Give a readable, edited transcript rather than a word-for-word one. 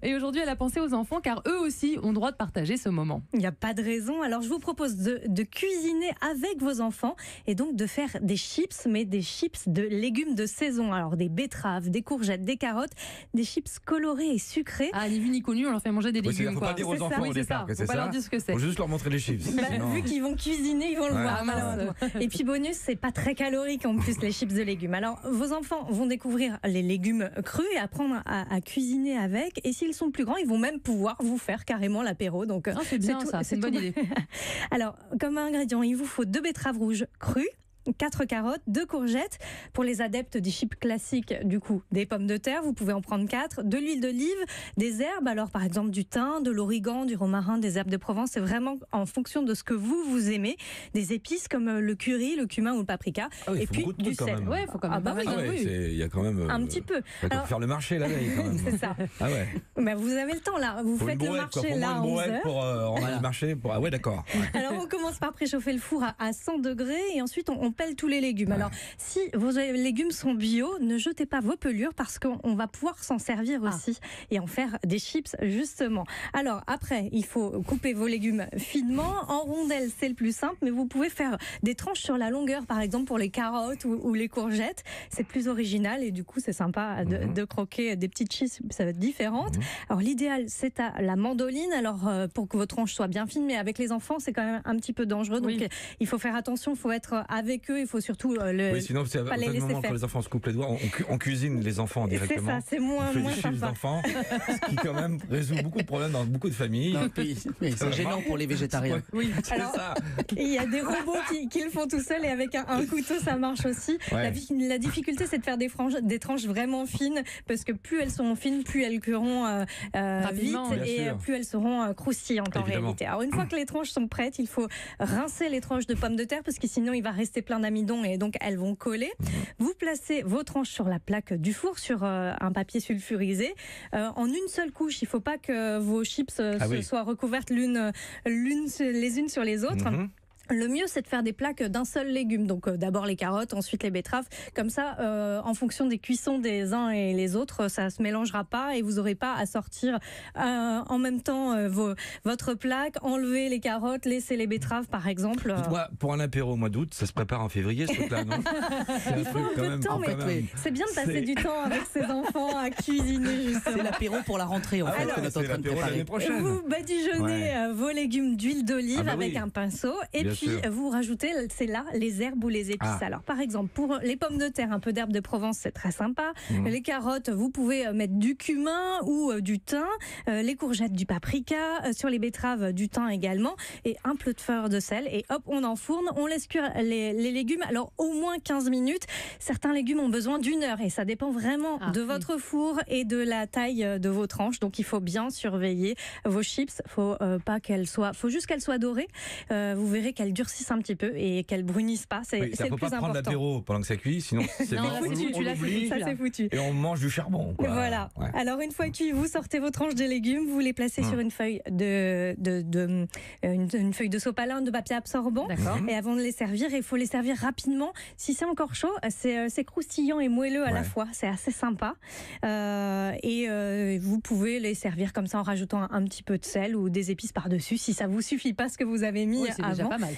Et aujourd'hui, elle a pensé aux enfants car eux aussi ont droit de partager ce moment. Il n'y a pas de raison. Alors, je vous propose de cuisiner avec vos enfants et donc de faire des chips, mais des chips de légumes de saison. Alors, des betteraves, des courgettes, des carottes, des chips colorés et sucrés. Ah, ni vu ni connu, on leur fait manger des légumes. Il ne faut pas dire aux enfants au départ que c'est ça. Faut pas leur dire ce que c'est. Faut juste leur montrer les chips. Vu qu'ils vont cuisiner, ils vont le voir. Malheureusement. Et puis bonus, c'est pas très calorique en plus les chips de légumes. Alors, vos enfants vont découvrir les légumes crus et apprendre à cuisiner avec. Et s'ils sont plus grands, ils vont même pouvoir vous faire carrément l'apéro. Donc, c'est bien ça, c'est une bonne idée. Alors, comme ingrédient, il vous faut 2 betteraves rouges crues, 4 carottes, 2 courgettes. Pour les adeptes des chips classiques, du coup, des pommes de terre, vous pouvez en prendre 4, de l'huile d'olive, des herbes, alors par exemple du thym, de l'origan, du romarin, des herbes de Provence. C'est vraiment en fonction de ce que vous aimez. Des épices comme le curry, le cumin ou le paprika. Ah oui, et puis du sel. Ouais, il faut quand même. Il y a quand même un petit peu. Alors, faire le marché la veille quand même. C'est ça. Ah ouais. Bah, vous avez le temps là. Vous faites le marché là à 11h. Pour rendre le marché. Ah ouais, d'accord. Ouais. Alors on commence par préchauffer le four à 100 degrés et ensuite on pèle tous les légumes. Alors si vos légumes sont bio, ne jetez pas vos pelures parce qu'on va pouvoir s'en servir aussi et en faire des chips justement. Alors après, il faut couper vos légumes finement. En rondelles, c'est le plus simple, mais vous pouvez faire des tranches sur la longueur, par exemple pour les carottes ou les courgettes. C'est plus original et du coup c'est sympa de croquer des petites chips différentes. Alors l'idéal, c'est à la mandoline. Alors pour que vos tranches soient bien fines, mais avec les enfants, c'est quand même un petit peu dangereux. Donc il faut faire attention, il faut être avec eux, il faut surtout sinon c'est pas les laisser moment faire. Quand les enfants se coupent les doigts, on cuisine les enfants directement. C'est ça, c'est moins chips d'enfants, ce qui quand même résout beaucoup de problèmes dans beaucoup de familles. C'est gênant pour les végétariens. Oui, alors, ça. Il y a des robots qui le font tout seuls et avec un couteau ça marche aussi. La difficulté c'est de faire des tranches vraiment fines parce que plus elles seront fines, plus elles cuiront vite et plus elles seront croustillantes en réalité. Alors une fois que les tranches sont prêtes, il faut rincer les tranches de pommes de terre parce que sinon il va rester plein d'amidon et donc elles vont coller. Vous placez vos tranches sur la plaque du four sur un papier sulfurisé en une seule couche. Il ne faut pas que vos chips soient recouvertes les unes sur les autres. Le mieux, c'est de faire des plaques d'un seul légume. Donc d'abord les carottes, ensuite les betteraves. Comme ça, en fonction des cuissons des uns et les autres, ça ne se mélangera pas et vous n'aurez pas à sortir en même temps votre plaque, enlever les carottes, laisser les betteraves par exemple. Pour un apéro au mois d'août, ça se prépare en février ce truc-là, non? Il faut un peu de temps, mais c'est bien de passer du temps avec ses enfants à cuisiner. C'est l'apéro pour la rentrée en fait. C'est l'apéro l'année prochaine. Vous badigeonnez vos légumes d'huile d'olive avec un pinceau et puis vous rajoutez, c'est là, les herbes ou les épices. Alors par exemple, pour les pommes de terre, un peu d'herbe de Provence, c'est très sympa. Les carottes, vous pouvez mettre du cumin ou du thym. Les courgettes, du paprika. Sur les betteraves, du thym également. Et un peu de fleur de sel. Et hop, on enfourne. On laisse cuire les légumes. Alors au moins 15 minutes. Certains légumes ont besoin d'1 heure. Et ça dépend vraiment de votre four et de la taille de vos tranches. Donc il faut bien surveiller vos chips. Faut juste qu'elles soient dorées. Vous verrez qu'elles durcissent un petit peu et qu'elles brunissent pas. C'est le plus important. Il ne faut pas prendre l'apéro pendant que ça cuit, sinon c'est foutu. Ça c'est foutu. Et on mange du charbon. Voilà. Ouais. Alors une fois cuit, vous sortez vos tranches de légumes, vous les placez sur une feuille une feuille de sopalin, de papier absorbant. Et avant de les servir, il faut les servir rapidement. Si c'est encore chaud, c'est croustillant et moelleux à la fois. C'est assez sympa. Et vous pouvez les servir comme ça en rajoutant un petit peu de sel ou des épices par-dessus. Si ça vous suffit pas ce que vous avez mis avant. Déjà pas mal.